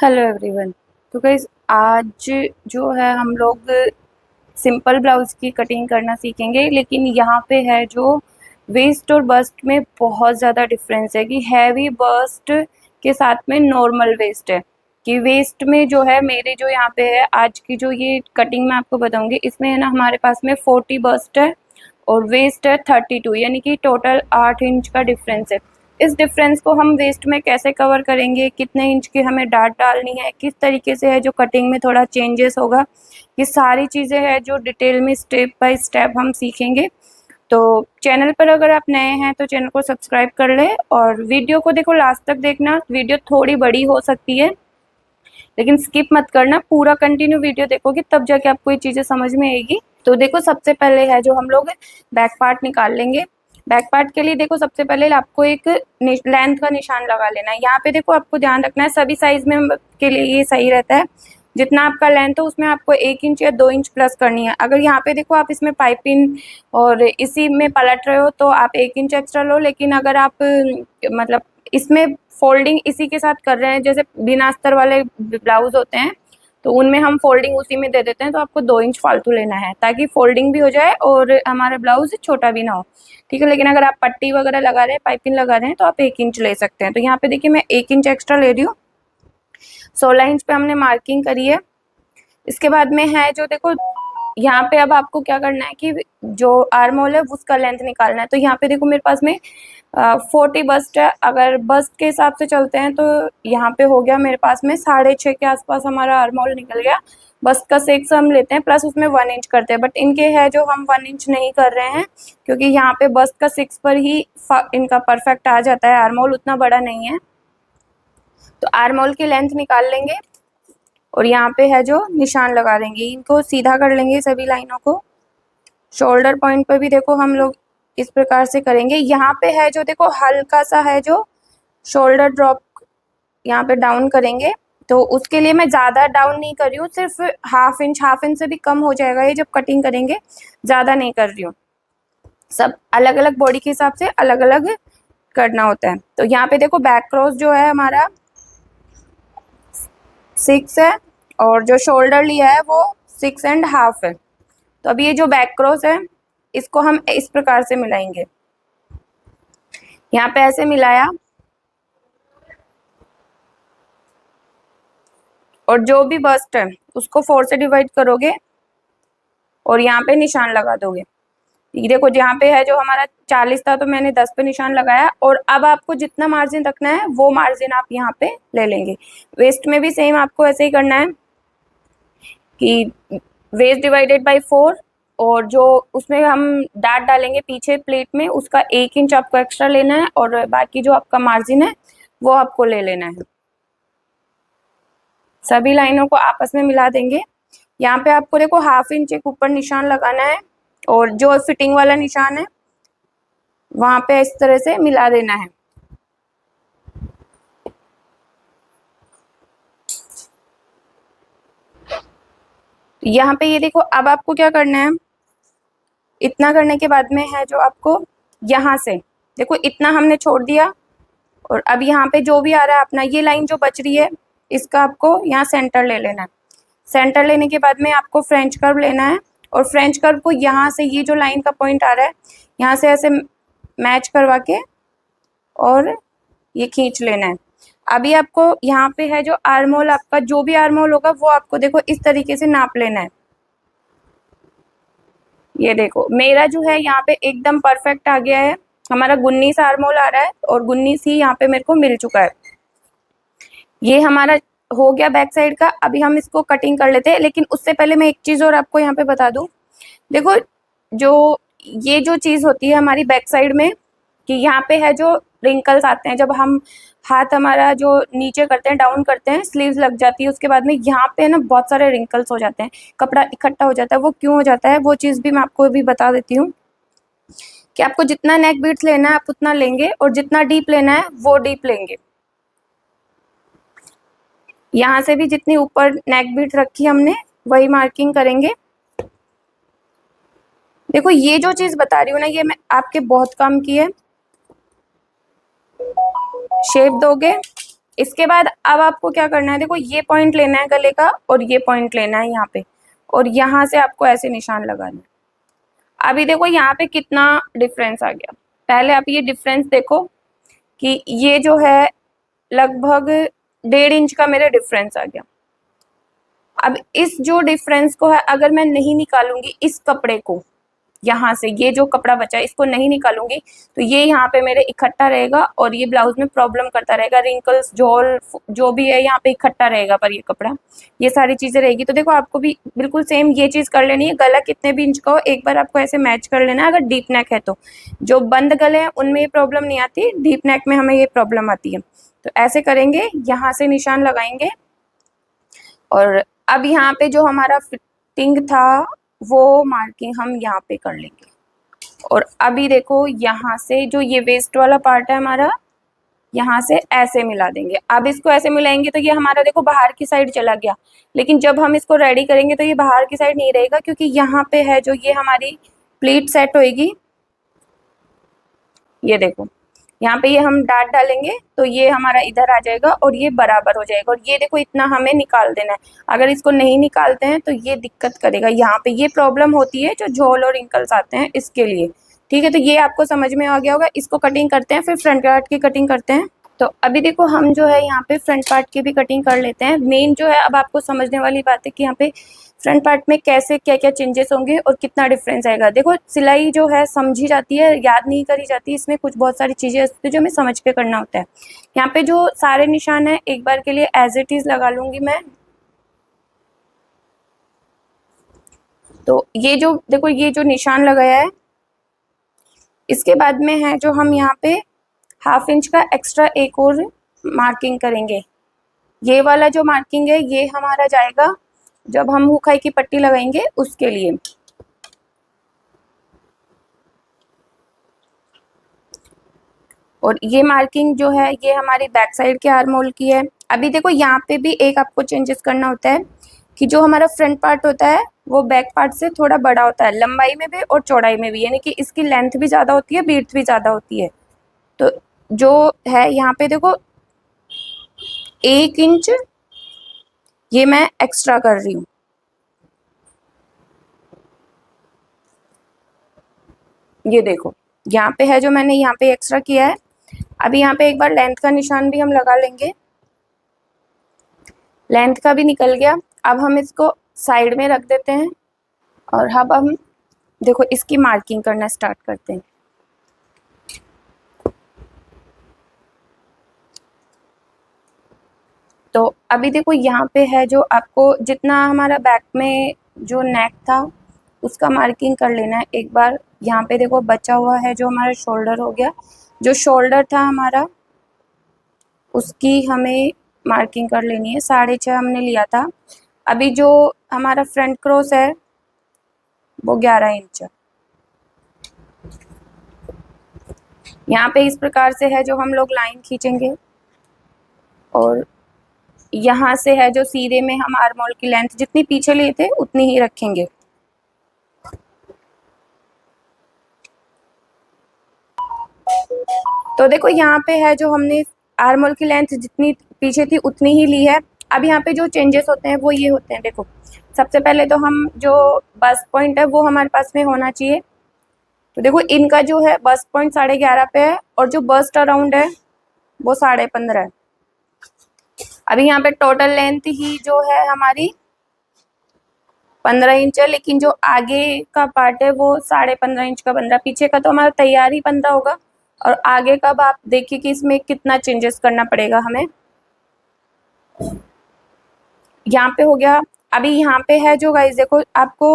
Hello everyone. तो guys आज जो है हम लोग सिंपल ब्लाउज की कटिंग करना सीखेंगे, लेकिन यहाँ पे है जो वेस्ट और बस्ट में बहुत ज़्यादा डिफरेंस है कि हैवी बस्ट के साथ में नॉर्मल वेस्ट है। कि वेस्ट में जो है मेरे जो यहाँ पे है आज की जो ये कटिंग मैं आपको बताऊंगी, इसमें है ना हमारे पास में 40 बस्ट है और वेस्ट है 32, यानी कि टोटल 8 इंच का डिफरेंस है। इस डिफरेंस को हम वेस्ट में कैसे कवर करेंगे, कितने इंच की हमें डाट डालनी है, किस तरीके से है जो कटिंग में थोड़ा चेंजेस होगा, ये सारी चीज़ें हैं जो डिटेल में स्टेप बाय स्टेप हम सीखेंगे। तो चैनल पर अगर आप नए हैं तो चैनल को सब्सक्राइब कर ले और वीडियो को देखो लास्ट तक देखना। वीडियो थोड़ी बड़ी हो सकती है लेकिन स्किप मत करना, पूरा कंटिन्यू वीडियो देखोगे तब जाके आपको ये चीज़ें समझ में आएगी। तो देखो सबसे पहले है जो हम लोग बैक पार्ट निकाल लेंगे। बैक पार्ट के लिए देखो सबसे पहले आपको एक लेंथ का निशान लगा लेना है। यहाँ पे देखो आपको ध्यान रखना है, सभी साइज में के लिए ये सही रहता है। जितना आपका लेंथ हो उसमें आपको 1 इंच या 2 इंच प्लस करनी है। अगर यहाँ पे देखो आप इसमें पाइपिंग और इसी में पलट रहे हो तो आप 1 इंच एक्स्ट्रा लो, लेकिन अगर आप मतलब इसमें फोल्डिंग इसी के साथ कर रहे हैं, जैसे बिना अस्तर वाले ब्लाउज होते हैं तो उनमें हम फोल्डिंग उसी में दे देते हैं, तो आपको 2 इंच फालतू लेना है ताकि फोल्डिंग भी हो जाए और हमारा ब्लाउज छोटा भी ना हो। ठीक है, लेकिन अगर आप पट्टी वगैरह लगा रहे हैं, पाइपिंग लगा रहे हैं तो आप 1 इंच ले सकते हैं। तो यहाँ पे देखिए मैं 1 इंच एक्स्ट्रा ले रही हूँ। 16 इंच पे हमने मार्किंग करी है। इसके बाद में है जो देखो यहाँ पे अब आपको क्या करना है कि जो आर्म होल है उसका लेंथ निकालना है। तो यहाँ पे देखो मेरे पास में 40 बस्ट है। अगर बस्ट के हिसाब से चलते हैं तो यहाँ पे हो गया मेरे पास में 6.5 के आसपास हमारा आर्म होल निकल गया। बस्ट का 6 हम लेते हैं प्लस उसमें 1 इंच करते हैं, बट इनके है जो हम 1 इंच नहीं कर रहे हैं क्योंकि यहाँ पे बस्ट का 6 पर ही इनका परफेक्ट आ जाता है। आर्म होल उतना बड़ा नहीं है, तो आर्म होल की लेंथ निकाल लेंगे और यहाँ पे है जो निशान लगा देंगे। इनको सीधा कर लेंगे सभी लाइनों को। शोल्डर पॉइंट पर भी देखो हम लोग इस प्रकार से करेंगे। यहाँ पे है जो देखो हल्का सा है जो शोल्डर ड्रॉप यहाँ पे डाउन करेंगे, तो उसके लिए मैं ज़्यादा डाउन नहीं कर रही हूँ, सिर्फ हाफ इंच से भी कम हो जाएगा ये जब कटिंग करेंगे, ज़्यादा नहीं कर रही हूँ। सब अलग अलग बॉडी के हिसाब से अलग अलग करना होता है। तो यहाँ पे देखो बैक क्रॉस जो है हमारा 6 है और जो शोल्डर लिया है वो 6.5 है। तो अब ये जो बैक क्रॉस है इसको हम इस प्रकार से मिलाएंगे। यहाँ पे ऐसे मिलाया और जो भी बस्ट है उसको 4 से डिवाइड करोगे और यहाँ पे निशान लगा दोगे। ये देखो यहाँ पे है जो हमारा 40 था तो मैंने 10 पे निशान लगाया, और अब आपको जितना मार्जिन रखना है वो मार्जिन आप यहाँ पे ले लेंगे। वेस्ट में भी सेम आपको ऐसे ही करना है कि वेस्ट डिवाइडेड बाई 4, और जो उसमें हम डाट डालेंगे पीछे प्लेट में उसका 1 इंच आपको एक्स्ट्रा लेना है और बाकी जो आपका मार्जिन है वो आपको ले लेना है। सभी लाइनों को आपस में मिला देंगे। यहाँ पे आपको देखो हाफ इंच एक ऊपर निशान लगाना है और जो फिटिंग वाला निशान है वहां पे इस तरह से मिला देना है। यहाँ पे ये देखो अब आपको क्या करना है, इतना करने के बाद में है जो आपको यहाँ से देखो इतना हमने छोड़ दिया और अब यहाँ पे जो भी आ रहा है अपना ये लाइन जो बच रही है इसका आपको यहाँ सेंटर ले लेना है। सेंटर लेने के बाद में आपको फ्रेंच कर्व लेना है और फ्रेंच कर्व को यहाँ से ये जो लाइन का पॉइंट आ रहा है यहाँ से ऐसे मैच करवा के और ये खींच लेना है। अभी आपको यहाँ पे है जो आर्म होल, आपका जो भी आर्म होल होगा वो आपको देखो इस तरीके से नाप लेना है। ये देखो मेरा जो है यहाँ पे एकदम परफेक्ट आ गया है। हमारा 19 आर्म होल आ रहा है और 19 ही यहाँ पे मेरे को मिल चुका है। ये हमारा हो गया बैक साइड का। अभी हम इसको कटिंग कर लेते हैं, लेकिन उससे पहले मैं एक चीज और आपको यहाँ पे बता दूं। देखो जो ये जो चीज होती है हमारी बैक साइड में कि यहाँ पे है जो रिंकल्स आते हैं, जब हम हाथ हमारा जो नीचे करते हैं डाउन करते हैं स्लीव्स लग जाती है, उसके बाद में यहाँ पे ना बहुत सारे रिंकल्स हो जाते हैं, कपड़ा इकट्ठा हो जाता है। वो क्यों हो जाता है वो चीज़ भी मैं आपको भी बता देती हूँ कि आपको जितना नेक बीट्स लेना है आप उतना लेंगे और जितना डीप लेना है वो डीप लेंगे। यहाँ से भी जितनी ऊपर नेक बीट रखी हमने वही मार्किंग करेंगे। देखो ये जो चीज बता रही हूँ ना ये मैं आपके बहुत काम की है। शेप दोगे इसके बाद अब आपको क्या करना है, देखो ये पॉइंट लेना है गले का और ये पॉइंट लेना है यहाँ पे, और यहाँ से आपको ऐसे निशान लगाना है। अभी देखो यहाँ पे कितना डिफरेंस आ गया। पहले आप ये डिफरेंस देखो कि ये जो है लगभग 1.5 इंच का मेरा डिफरेंस आ गया। अब इस जो डिफरेंस को है अगर मैं नहीं निकालूंगी, इस कपड़े को यहाँ से, ये जो कपड़ा बचा है इसको नहीं निकालूंगी, तो ये यहाँ पे मेरे इकट्ठा रहेगा और ये ब्लाउज में प्रॉब्लम करता रहेगा, रिंकल्स, झोल जो भी है यहाँ पे इकट्ठा रहेगा, पर ये कपड़ा, ये सारी चीजें रहेगी। तो देखो आपको भी बिल्कुल सेम ये चीज कर लेनी है। गला कितने भी इंच का हो, एक बार आपको ऐसे मैच कर लेना है। अगर डीप नेक है तो, जो बंद गले हैं उनमें ये प्रॉब्लम नहीं आती, डीप नेक में हमें ये प्रॉब्लम आती है। तो ऐसे करेंगे, यहाँ से निशान लगाएंगे और अब यहाँ पे जो हमारा फिटिंग था वो मार्किंग हम यहाँ पे कर लेंगे। और अभी देखो यहाँ से जो ये वेस्ट वाला पार्ट है हमारा, यहाँ से ऐसे मिला देंगे। अब इसको ऐसे मिलाएंगे तो ये हमारा देखो बाहर की साइड चला गया, लेकिन जब हम इसको रेडी करेंगे तो ये बाहर की साइड नहीं रहेगा, क्योंकि यहाँ पे है जो ये हमारी प्लीट सेट होएगी। ये देखो यहाँ पे ये हम डाट डालेंगे तो ये हमारा इधर आ जाएगा और ये बराबर हो जाएगा। और ये देखो इतना हमें निकाल देना है, अगर इसको नहीं निकालते हैं तो ये दिक्कत करेगा। यहाँ पे ये प्रॉब्लम होती है जो झोल और रिंकल्स आते हैं इसके लिए। ठीक है, तो ये आपको समझ में आ गया होगा। इसको कटिंग करते हैं, फिर फ्रंट पार्ट की कटिंग करते हैं। तो अभी देखो हम जो है यहाँ पे फ्रंट पार्ट की भी कटिंग कर लेते हैं। मेन जो है अब आपको समझने वाली बात है कि यहाँ पे फ्रंट पार्ट में कैसे क्या क्या चेंजेस होंगे और कितना डिफरेंस आएगा। देखो सिलाई जो है समझी जाती है, याद नहीं करी जाती। इसमें कुछ बहुत सारी चीजें होती है जो हमें समझ के करना होता है। यहाँ पे जो सारे निशान है एक बार के लिए एज इट इज लगा लूंगी मैं। तो ये जो देखो ये जो निशान लगाया है, इसके बाद में है जो हम यहाँ पे 1/2 इंच का एक्स्ट्रा एक और मार्किंग करेंगे। ये वाला जो मार्किंग है ये हमारा जाएगा जब हम हुकाई की पट्टी लगाएंगे उसके लिए। और ये मार्किंग जो है ये हमारी बैक साइड के आर्म होल की है। अभी देखो यहाँ पे भी एक आपको चेंजेस करना होता है कि जो हमारा फ्रंट पार्ट होता है वो बैक पार्ट से थोड़ा बड़ा होता है, लंबाई में भी और चौड़ाई में भी, यानी कि इसकी लेंथ भी ज़्यादा होती है, विड्थ भी ज़्यादा होती है। तो जो है यहाँ पे देखो 1 इंच ये मैं एक्स्ट्रा कर रही हूँ। ये देखो यहाँ पे है जो मैंने यहाँ पे एक्स्ट्रा किया है। अभी यहाँ पे एक बार लेंथ का निशान भी हम लगा लेंगे। लेंथ का भी निकल गया। अब हम इसको साइड में रख देते हैं और अब हम देखो इसकी मार्किंग करना स्टार्ट करते हैं। तो अभी देखो यहाँ पे है जो आपको जितना हमारा बैक में जो नेक था उसका मार्किंग कर लेना है एक बार। यहाँ पे देखो बचा हुआ है जो हमारा शोल्डर हो गया, जो शोल्डर था हमारा उसकी हमें मार्किंग कर लेनी है। 6.5 हमने लिया था। अभी जो हमारा फ्रंट क्रॉस है वो 11 इंच। यहाँ पे इस प्रकार से है जो हम लोग लाइन खींचेंगे और यहाँ से है जो सीधे में हम आर्म होल की लेंथ जितनी पीछे लिए थे उतनी ही रखेंगे। तो देखो यहाँ पे है जो हमने आर्म होल की लेंथ जितनी पीछे थी उतनी ही ली है। अब यहाँ पे जो चेंजेस होते हैं वो ये होते हैं। देखो सबसे पहले तो हम जो बस्ट पॉइंट है वो हमारे पास में होना चाहिए। तो देखो इनका जो है बस्ट पॉइंट 11.5 पे है और जो बस्ट अराउंड है वो 15.5 है। अभी यहाँ पे टोटल लेंथ ही जो है हमारी 15 इंच है, लेकिन जो आगे का पार्ट है वो 15.5 इंच का बन रहा है। पीछे का तो हमारा तैयार ही 15 होगा और आगे का आप देखिए कि इसमें कितना चेंजेस करना पड़ेगा हमें। यहाँ पे हो गया। अभी यहाँ पे है जो गाइस देखो आपको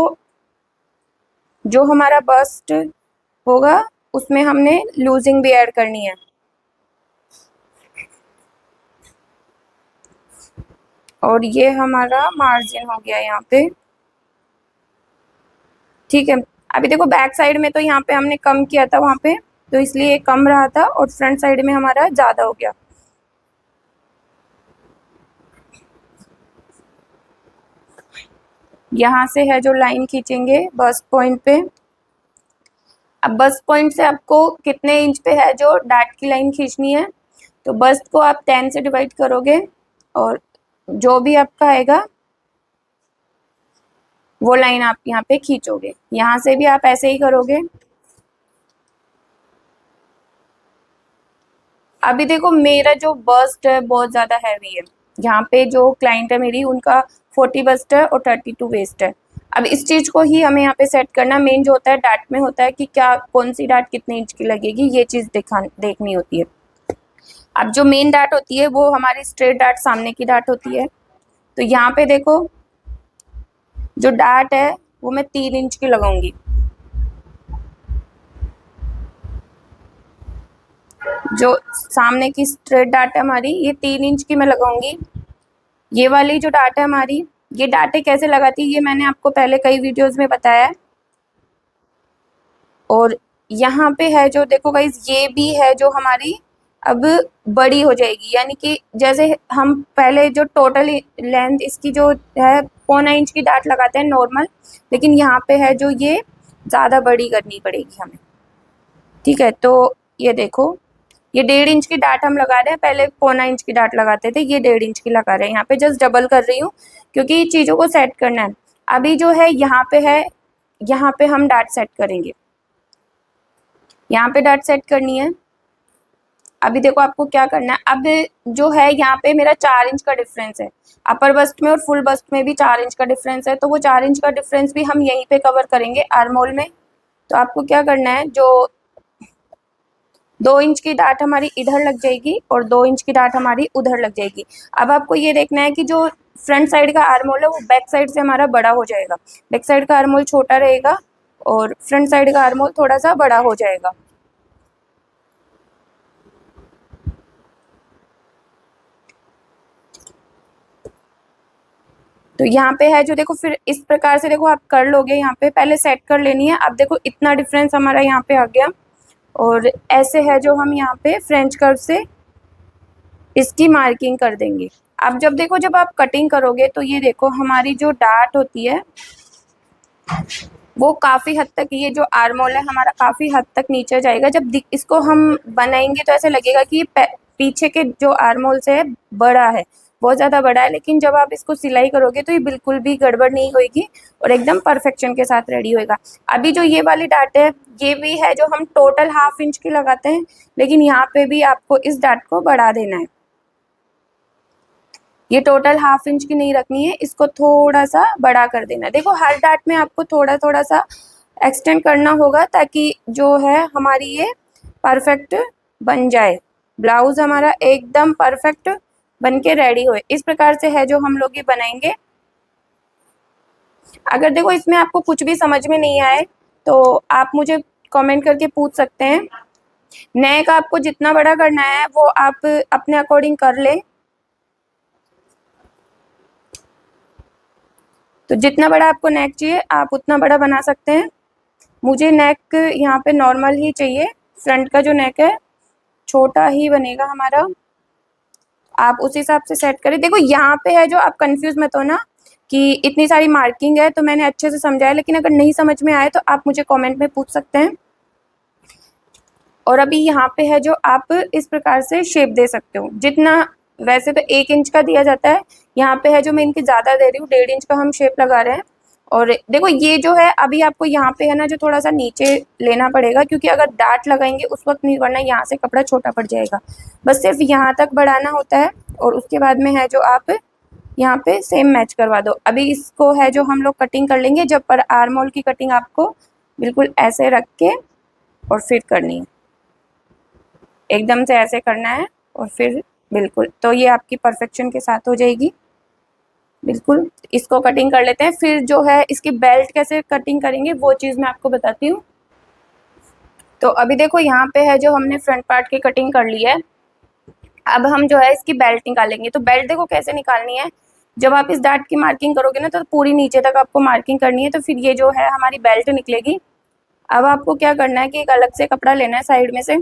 जो हमारा बस्ट होगा उसमें हमने लूजिंग भी ऐड करनी है। और ये हमारा मार्जिन हो गया यहाँ पे। ठीक है, अभी देखो बैक साइड में तो यहाँ पे हमने कम किया था वहाँ पे, तो इसलिए कम रहा था और फ्रंट साइड में हमारा ज़्यादा हो गया। यहाँ से है जो लाइन खींचेंगे बस्ट पॉइंट पे। अब बस्ट पॉइंट से आपको कितने इंच पे है जो डार्ट की लाइन खींचनी है, तो बस्ट को आप 10 से डिवाइड करोगे और जो भी आपका आएगा वो लाइन आप यहाँ पे खींचोगे। यहाँ से भी आप ऐसे ही करोगे। अभी देखो मेरा जो बस्ट है बहुत ज़्यादा हैवी है। यहाँ पे जो क्लाइंट है मेरी उनका 40 बस्ट है और 32 वेस्ट है। अब इस चीज़ को ही हमें यहाँ पे सेट करना मेन जो होता है डार्ट में होता है कि क्या कौन सी डार्ट कितने इंच की लगेगी, ये चीज़ देखनी होती है। अब जो मेन डार्ट होती है वो हमारी स्ट्रेट डार्ट सामने की डार्ट होती है। तो यहाँ पे देखो जो डार्ट है वो मैं 3 इंच की लगाऊंगी। जो सामने की स्ट्रेट डार्ट है हमारी ये 3 इंच की मैं लगाऊंगी। ये वाली जो डार्ट है हमारी, ये डार्टें कैसे लगाती है ये मैंने आपको पहले कई वीडियोस में बताया है। और यहाँ पे है जो देखो गाइस ये भी है जो हमारी अब बड़ी हो जाएगी, यानी कि जैसे हम पहले जो टोटल लेंथ इसकी जो है 0.25 इंच की डार्ट लगाते हैं नॉर्मल, लेकिन यहाँ पे है जो ये ज़्यादा बड़ी करनी पड़ेगी हमें। ठीक है, तो ये देखो ये 1.5 इंच की डार्ट हम लगा रहे हैं, पहले 0.25 इंच की डार्ट लगाते थे, ये 1.5 इंच की लगा रहे हैं। यहाँ पे जस्ट डबल कर रही हूँ क्योंकि चीज़ों को सेट करना है। अभी जो है यहाँ पे हम डार्ट सेट करेंगे। यहाँ पे डार्ट सेट करनी है। अभी देखो आपको क्या करना है। अब जो है यहाँ पे मेरा 4 इंच का डिफरेंस है, अपर बस्ट में और फुल बस्ट में भी 4 इंच का डिफरेंस है। तो वो 4 इंच का डिफरेंस भी हम यहीं पे कवर करेंगे आर्म होल में। तो आपको क्या करना है, जो 2 इंच की डार्ट हमारी इधर लग जाएगी और 2 इंच की डार्ट हमारी उधर लग जाएगी। अब आपको ये देखना है कि जो फ्रंट साइड का आर्म होल है वो बैक साइड से हमारा बड़ा हो जाएगा। बैक साइड का आर्म होल छोटा रहेगा और फ्रंट साइड का आर्म होल थोड़ा सा बड़ा हो जाएगा। तो यहाँ पे है जो देखो फिर इस प्रकार से देखो आप कर लोगे। यहाँ पे पहले सेट कर लेनी है। अब देखो इतना डिफरेंस हमारा यहाँ पे आ गया और ऐसे है जो हम यहाँ पे फ्रेंच कर्व से इसकी मार्किंग कर देंगे। अब जब आप कटिंग करोगे तो ये देखो हमारी जो डार्ट होती है वो काफ़ी हद तक, ये जो आर्म होल है हमारा काफ़ी हद तक नीचे जाएगा। जब इसको हम बनाएंगे तो ऐसे लगेगा कि ये पीछे के जो आर्म होल से है बड़ा है, बहुत ज़्यादा बड़ा है, लेकिन जब आप इसको सिलाई करोगे तो ये बिल्कुल भी गड़बड़ नहीं होगी और एकदम परफेक्शन के साथ रेडी होएगा। अभी जो ये वाली डार्ट है ये भी है जो हम टोटल 1/2 इंच की लगाते हैं, लेकिन यहाँ पे भी आपको इस डार्ट को बढ़ा देना है। ये टोटल 1/2 इंच की नहीं रखनी है, इसको थोड़ा सा बड़ा कर देना। देखो हर डार्ट में आपको थोड़ा थोड़ा सा एक्सटेंड करना होगा ताकि जो है हमारी ये परफेक्ट बन जाए, ब्लाउज हमारा एकदम परफेक्ट बन के रेडी होए। इस प्रकार से है जो हम लोग ये बनाएंगे। अगर देखो इसमें आपको कुछ भी समझ में नहीं आए तो आप मुझे कमेंट करके पूछ सकते हैं। नेक आपको जितना बड़ा करना है वो आप अपने अकॉर्डिंग कर लें। तो जितना बड़ा आपको नेक चाहिए आप उतना बड़ा बना सकते हैं। मुझे नेक यहाँ पे नॉर्मल ही चाहिए, फ्रंट का जो नेक है छोटा ही बनेगा हमारा। आप उस हिसाब से सेट करें। देखो यहाँ पे है जो आप कंफ्यूज मत हो ना कि इतनी सारी मार्किंग है, तो मैंने अच्छे से समझाया, लेकिन अगर नहीं समझ में आए तो आप मुझे कमेंट में पूछ सकते हैं। और अभी यहाँ पे है जो आप इस प्रकार से शेप दे सकते हो जितना, वैसे तो 1 इंच का दिया जाता है, यहाँ पे है जो मैं इनकी ज़्यादा दे रही हूँ, 1.5 इंच का हम शेप लगा रहे हैं। और देखो ये जो है अभी आपको यहाँ पे है ना जो थोड़ा सा नीचे लेना पड़ेगा, क्योंकि अगर डार्ट लगाएंगे उस वक्त नहीं, वरना यहाँ से कपड़ा छोटा पड़ जाएगा। बस सिर्फ यहाँ तक बढ़ाना होता है और उसके बाद में है जो आप यहाँ पे सेम मैच करवा दो। अभी इसको है जो हम लोग कटिंग कर लेंगे। जब पर आर्म होल की कटिंग आपको बिल्कुल ऐसे रख के और फिर करनी है, एकदम से ऐसे करना है और फिर बिल्कुल, तो ये आपकी परफेक्शन के साथ हो जाएगी बिल्कुल। इसको कटिंग कर लेते हैं। फिर जो है इसकी बेल्ट कैसे कटिंग करेंगे वो चीज़ मैं आपको बताती हूँ। तो अभी देखो यहाँ पे है जो हमने फ्रंट पार्ट की कटिंग कर ली है। अब हम जो है इसकी बेल्ट निकालेंगे। तो बेल्ट देखो कैसे निकालनी है, जब आप इस डार्ट की मार्किंग करोगे ना तो पूरी नीचे तक आपको मार्किंग करनी है, तो फिर ये जो है हमारी बेल्ट निकलेगी। अब आपको क्या करना है कि एक अलग से कपड़ा लेना है साइड में से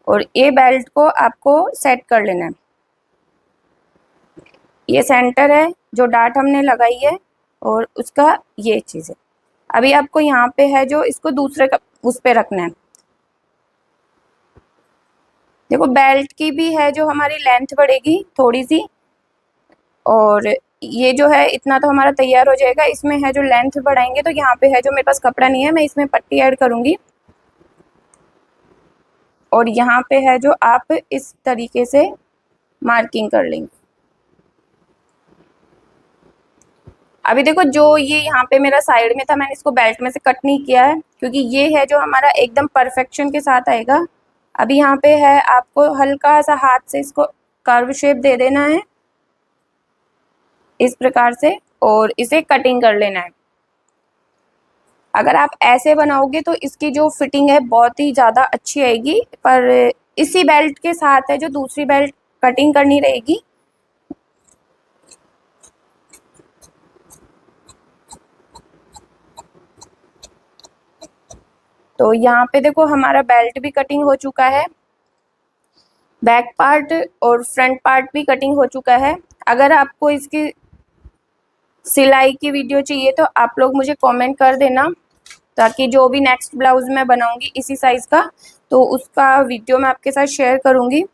और ये बेल्ट को आपको सेट कर लेना है। ये सेंटर है जो डार्ट हमने लगाई है और उसका ये चीज़ है। अभी आपको यहाँ पे है जो इसको दूसरे उस पे रखना है। देखो बेल्ट की भी है जो हमारी लेंथ बढ़ेगी थोड़ी सी, और ये जो है इतना तो हमारा तैयार हो जाएगा। इसमें है जो लेंथ बढ़ाएंगे, तो यहाँ पे है जो मेरे पास कपड़ा नहीं है, मैं इसमें पट्टी ऐड करूँगी और यहाँ पे है जो आप इस तरीके से मार्किंग कर लेंगे। अभी देखो जो ये यहाँ पे मेरा साइड में था, मैंने इसको बेल्ट में से कट नहीं किया है क्योंकि ये है जो हमारा एकदम परफेक्शन के साथ आएगा। अभी यहाँ पे है आपको हल्का सा हाथ से इसको कर्व शेप दे देना है इस प्रकार से, और इसे कटिंग कर लेना है। अगर आप ऐसे बनाओगे तो इसकी जो फिटिंग है बहुत ही ज़्यादा अच्छी आएगी, पर इसी बेल्ट के साथ है जो दूसरी बेल्ट कटिंग करनी रहेगी। तो यहाँ पे देखो हमारा बेल्ट भी कटिंग हो चुका है, बैक पार्ट और फ्रंट पार्ट भी कटिंग हो चुका है। अगर आपको इसकी सिलाई की वीडियो चाहिए तो आप लोग मुझे कमेंट कर देना, ताकि जो भी नेक्स्ट ब्लाउज मैं बनाऊंगी इसी साइज़ का, तो उसका वीडियो मैं आपके साथ शेयर करूंगी।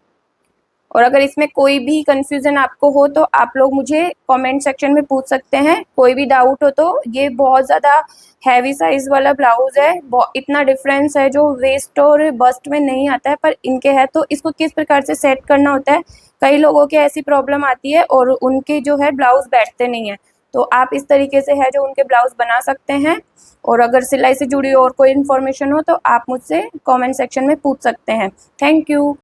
और अगर इसमें कोई भी कंफ्यूजन आपको हो तो आप लोग मुझे कमेंट सेक्शन में पूछ सकते हैं, कोई भी डाउट हो तो। ये बहुत ज़्यादा हैवी साइज़ वाला ब्लाउज़ है, इतना डिफरेंस है जो वेस्ट और बस्ट में नहीं आता है, पर इनके है। तो इसको किस प्रकार से सेट करना होता है, कई लोगों के ऐसी प्रॉब्लम आती है और उनके जो है ब्लाउज़ बैठते नहीं हैं, तो आप इस तरीके से है जो उनके ब्लाउज़ बना सकते हैं। और अगर सिलाई से जुड़ी और कोई इन्फॉर्मेशन हो तो आप मुझसे कमेंट सेक्शन में पूछ सकते हैं। Thank you.